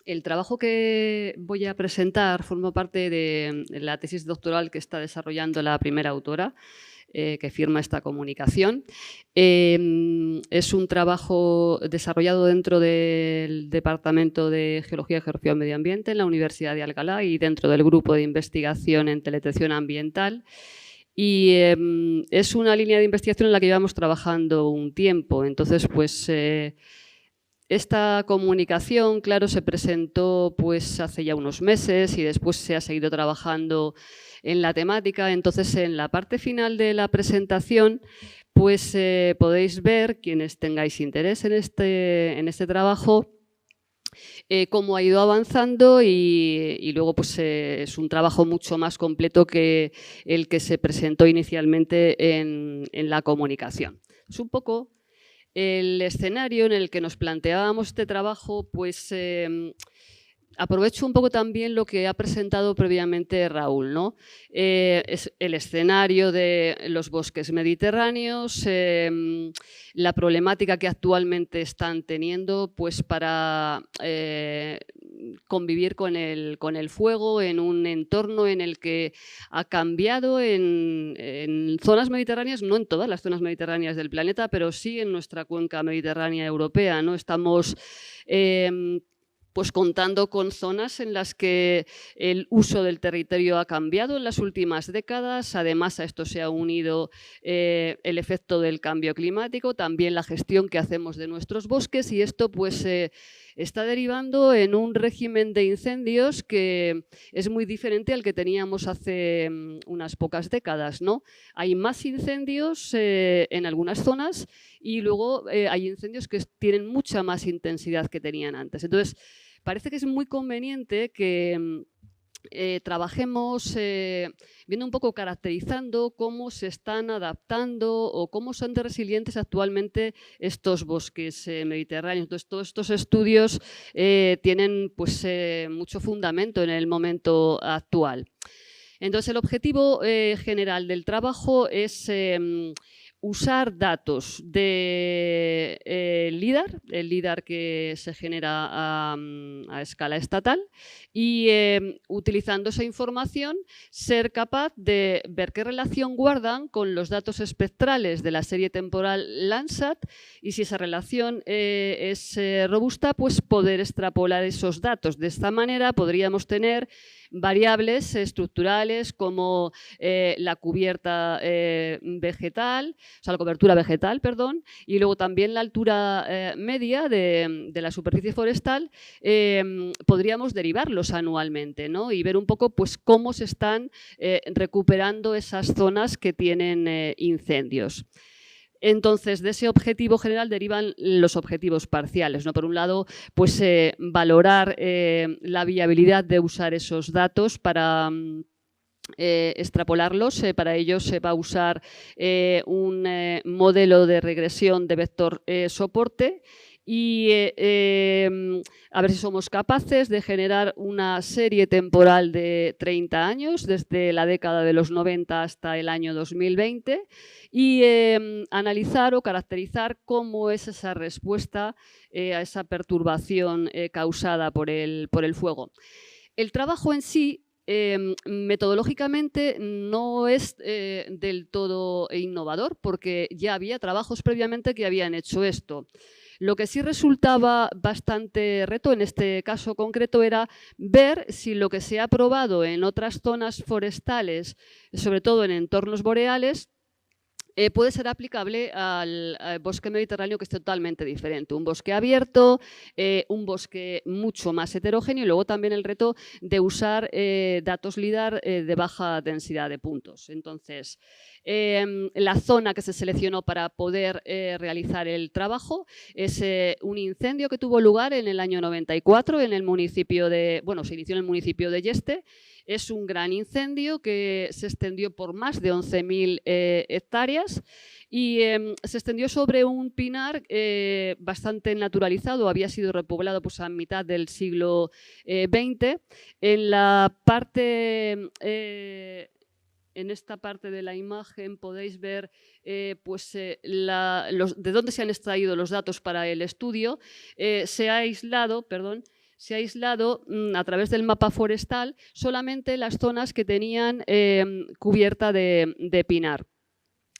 El trabajo que voy a presentar forma parte de la tesis doctoral que está desarrollando la primera autora, que firma esta comunicación. Es un trabajo desarrollado dentro del Departamento de Geología, Geografía y Medio Ambiente en la Universidad de Alcalá y dentro del grupo de investigación en teledetección ambiental. Y es una línea de investigación en la que llevamos trabajando un tiempo. Entonces, pues esta comunicación, claro, se presentó pues hace ya unos meses y después se ha seguido trabajando en la temática. Entonces, en la parte final de la presentación, pues podéis ver, quienes tengáis interés en este trabajo, cómo ha ido avanzando y luego pues, es un trabajo mucho más completo que el que se presentó inicialmente en la comunicación. Es un poco el escenario en el que nos planteábamos este trabajo, pues aprovecho un poco también lo que ha presentado previamente Raúl, ¿no? Es el escenario de los bosques mediterráneos, la problemática que actualmente están teniendo pues, para convivir con el fuego en un entorno en el que ha cambiado en zonas mediterráneas, no en todas las zonas mediterráneas del planeta, pero sí en nuestra cuenca mediterránea europea, ¿no? Estamos pues contando con zonas en las que el uso del territorio ha cambiado en las últimas décadas. Además, a esto se ha unido el efecto del cambio climático, también la gestión que hacemos de nuestros bosques y esto pues está derivando en un régimen de incendios que es muy diferente al que teníamos hace unas pocas décadas, ¿no? Hay más incendios en algunas zonas y luego hay incendios que tienen mucha más intensidad que tenían antes. Entonces, parece que es muy conveniente que trabajemos viendo un poco, caracterizando cómo se están adaptando o cómo son de resilientes actualmente estos bosques mediterráneos. Entonces, todos estos estudios tienen pues, mucho fundamento en el momento actual. Entonces, el objetivo general del trabajo es usar datos de LIDAR, el LIDAR que se genera a escala estatal, y utilizando esa información ser capaz de ver qué relación guardan con los datos espectrales de la serie temporal Landsat y si esa relación es robusta, pues poder extrapolar esos datos. De esta manera podríamos tener variables estructurales como la cubierta vegetal, o sea, la cobertura vegetal, perdón, y luego también la altura media de la superficie forestal, podríamos derivarlos anualmente, ¿no? Y ver un poco pues, cómo se están recuperando esas zonas que tienen incendios. Entonces, de ese objetivo general derivan los objetivos parciales, ¿no? Por un lado, pues valorar la viabilidad de usar esos datos para extrapolarlos. Para ello se va a usar un modelo de regresión de vector soporte y a ver si somos capaces de generar una serie temporal de 30 años, desde la década de los 90 hasta el año 2020, y analizar o caracterizar cómo es esa respuesta a esa perturbación causada por el fuego. El trabajo en sí metodológicamente no es del todo innovador porque ya había trabajos previamente que habían hecho esto. Lo que sí resultaba bastante reto en este caso concreto era ver si lo que se ha probado en otras zonas forestales, sobre todo en entornos boreales, puede ser aplicable al bosque mediterráneo, que es totalmente diferente. Un bosque abierto, un bosque mucho más heterogéneo y luego también el reto de usar datos LIDAR de baja densidad de puntos. Entonces, la zona que se seleccionó para poder realizar el trabajo es un incendio que tuvo lugar en el año 94 en el municipio de, bueno, se inició en el municipio de Yeste. Es un gran incendio que se extendió por más de 11.000 hectáreas y se extendió sobre un pinar bastante naturalizado, había sido repoblado pues, a mitad del siglo XX. En la parte en esta parte de la imagen podéis ver pues, de dónde se han extraído los datos para el estudio. Se ha aislado, perdón, se ha aislado a través del mapa forestal solamente las zonas que tenían cubierta de pinar.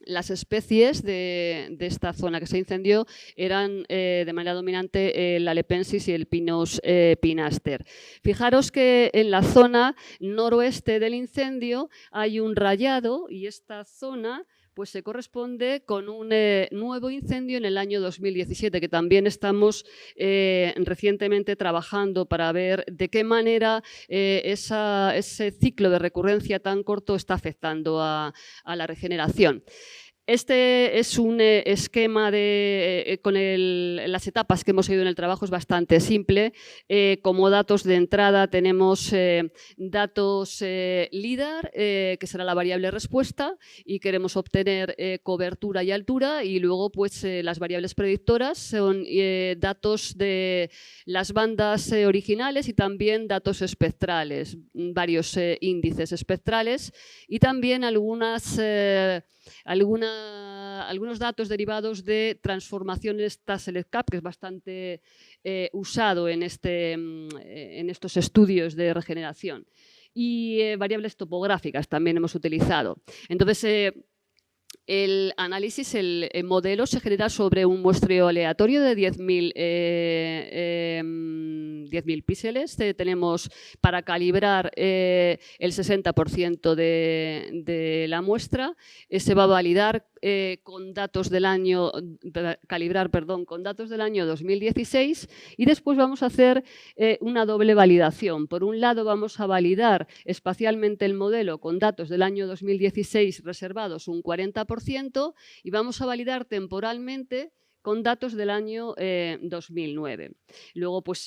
Las especies de esta zona que se incendió eran de manera dominante el Alepensis y el Pinus pinaster. Fijaros que en la zona noroeste del incendio hay un rayado y esta zona pues se corresponde con un nuevo incendio en el año 2017, que también estamos recientemente trabajando para ver de qué manera ese ciclo de recurrencia tan corto está afectando a la regeneración. Este es un esquema con las etapas que hemos seguido en el trabajo, es bastante simple. Como datos de entrada tenemos datos LIDAR, que será la variable respuesta, y queremos obtener cobertura y altura, y luego pues las variables predictoras son datos de las bandas originales y también datos espectrales, varios índices espectrales y también algunos datos derivados de transformaciones Tasselect-Cap, que es bastante usado en estos estudios de regeneración. Y variables topográficas también hemos utilizado. Entonces, el análisis, el modelo se genera sobre un muestreo aleatorio de 10.000 píxeles. Tenemos para calibrar el 60% de la muestra. Se va a validar con datos del año, con datos del año 2016 y después vamos a hacer una doble validación. Por un lado vamos a validar espacialmente el modelo con datos del año 2016 reservados un 40% y vamos a validar temporalmente con datos del año 2009. Luego pues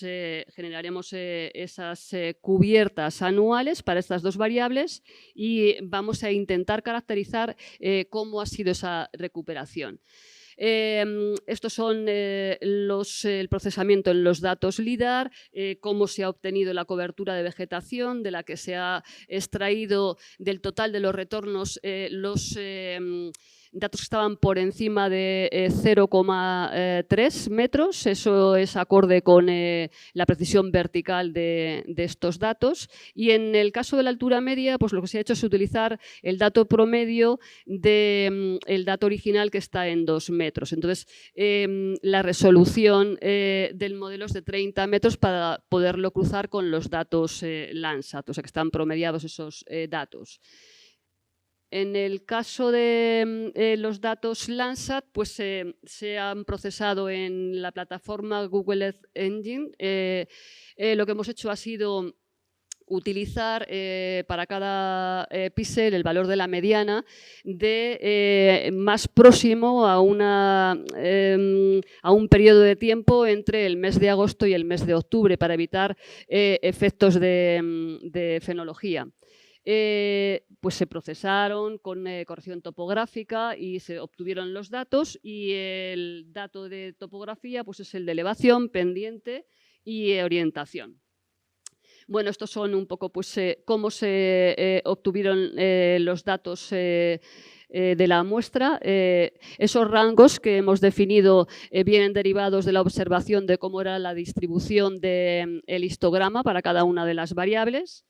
generaremos esas cubiertas anuales para estas dos variables y vamos a intentar caracterizar cómo ha sido esa recuperación. Estos son el procesamiento en los datos LIDAR, cómo se ha obtenido la cobertura de vegetación, de la que se ha extraído del total de los retornos los datos que estaban por encima de 0,3 metros. Eso es acorde con la precisión vertical de estos datos. Y en el caso de la altura media, pues lo que se ha hecho es utilizar el dato promedio del dato original, que está en 2 metros. Entonces, la resolución del modelo es de 30 metros para poderlo cruzar con los datos Landsat, o sea que están promediados esos datos. En el caso de los datos Landsat, pues se han procesado en la plataforma Google Earth Engine. Lo que hemos hecho ha sido utilizar para cada píxel el valor de la mediana de más próximo a un periodo de tiempo entre el mes de agosto y el mes de octubre para evitar efectos de fenología. Pues se procesaron con corrección topográfica y se obtuvieron los datos, y el dato de topografía pues es el de elevación, pendiente y orientación. Bueno, estos son un poco pues, cómo se obtuvieron los datos de la muestra. Esos rangos que hemos definido vienen derivados de la observación de cómo era la distribución del histograma para cada una de las variables.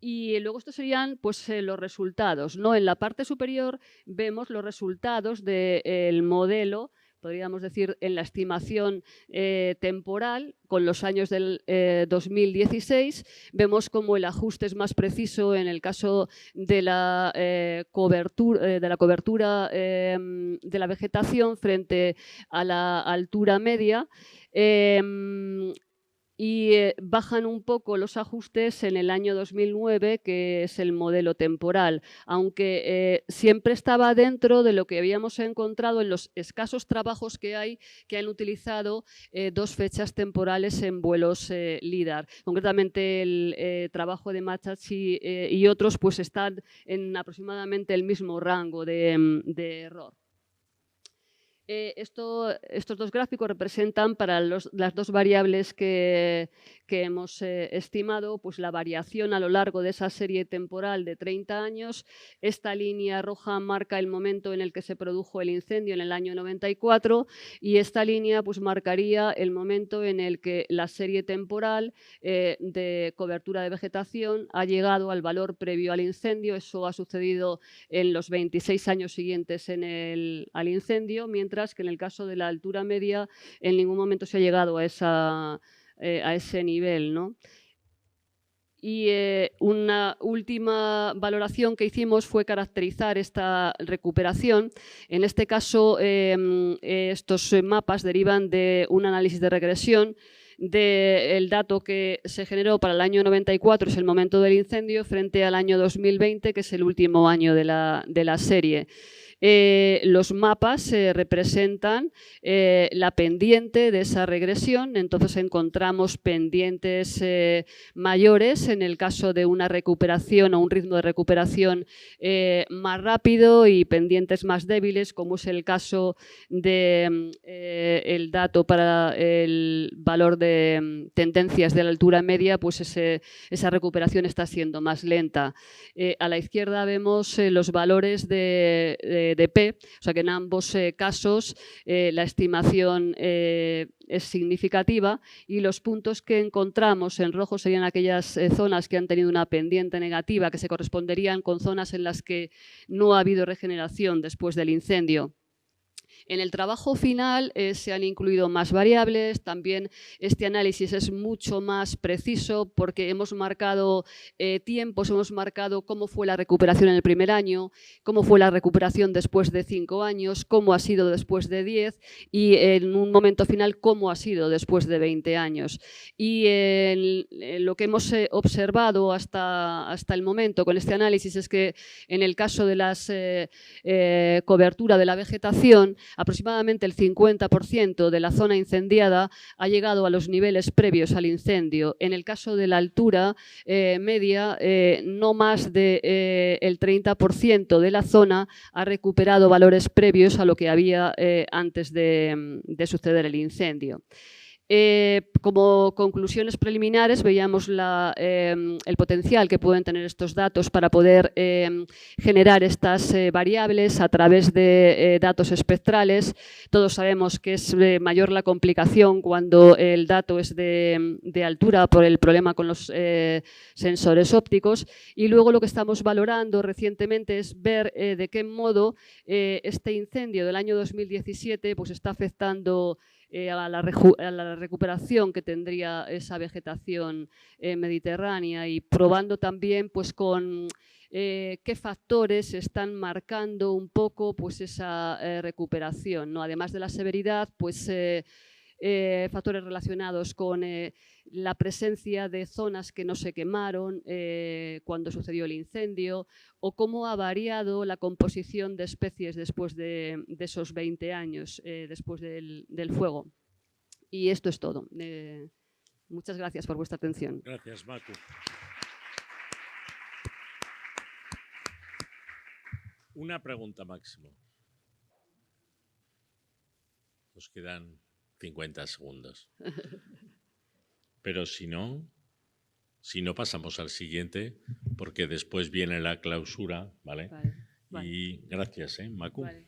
Y luego estos serían pues, los resultados, ¿no? En la parte superior vemos los resultados del modelo, podríamos decir en la estimación temporal, con los años del 2016. Vemos como el ajuste es más preciso en el caso de la cobertura de la vegetación frente a la altura media. Y bajan un poco los ajustes en el año 2009, que es el modelo temporal, aunque siempre estaba dentro de lo que habíamos encontrado en los escasos trabajos que hay que han utilizado dos fechas temporales en vuelos LIDAR. Concretamente el trabajo de Machachi y otros pues están en aproximadamente el mismo rango de error. Estos dos gráficos representan para las dos variables que hemos estimado, pues la variación a lo largo de esa serie temporal de 30 años. Esta línea roja marca el momento en el que se produjo el incendio en el año 94 y esta línea pues marcaría el momento en el que la serie temporal de cobertura de vegetación ha llegado al valor previo al incendio. Eso ha sucedido en los 26 años siguientes al incendio, mientras que en el caso de la altura media en ningún momento se ha llegado a ese nivel, ¿no? Y una última valoración que hicimos fue caracterizar esta recuperación. En este caso, estos mapas derivan de un análisis de regresión del dato que se generó para el año 94, es el momento del incendio, frente al año 2020, que es el último año de la serie. Los mapas representan la pendiente de esa regresión, entonces encontramos pendientes mayores en el caso de una recuperación o un ritmo de recuperación más rápido y pendientes más débiles, como es el caso del dato para el valor de tendencias de la altura media, pues esa recuperación está siendo más lenta. A la izquierda vemos los valores de P, o sea que en ambos casos la estimación es significativa y los puntos que encontramos en rojo serían aquellas zonas que han tenido una pendiente negativa, que se corresponderían con zonas en las que no ha habido regeneración después del incendio. En el trabajo final se han incluido más variables, también este análisis es mucho más preciso porque hemos marcado tiempos, hemos marcado cómo fue la recuperación en el primer año, cómo fue la recuperación después de 5 años, cómo ha sido después de 10 y en un momento final cómo ha sido después de 20 años. Y lo que hemos observado hasta el momento con este análisis es que en el caso de la cobertura de la vegetación, aproximadamente el 50% de la zona incendiada ha llegado a los niveles previos al incendio. En el caso de la altura media, no más del 30% de la zona ha recuperado valores previos a lo que había antes de suceder el incendio. Como conclusiones preliminares veíamos el potencial que pueden tener estos datos para poder generar estas variables a través de datos espectrales. Todos sabemos que es mayor la complicación cuando el dato es de altura por el problema con los sensores ópticos, y luego lo que estamos valorando recientemente es ver de qué modo este incendio del año 2017 pues está afectando a la recuperación que tendría esa vegetación mediterránea, y probando también pues con qué factores están marcando un poco pues esa recuperación, ¿no? Además de la severidad, pues factores relacionados con la presencia de zonas que no se quemaron cuando sucedió el incendio, o cómo ha variado la composición de especies después de esos 20 años después del fuego. Y esto es todo. Muchas gracias por vuestra atención. Gracias, Macu. Una pregunta máximo. Nos quedan 50 segundos. Pero si no pasamos al siguiente, porque después viene la clausura, ¿vale? Vale. Y gracias, Macu. Vale.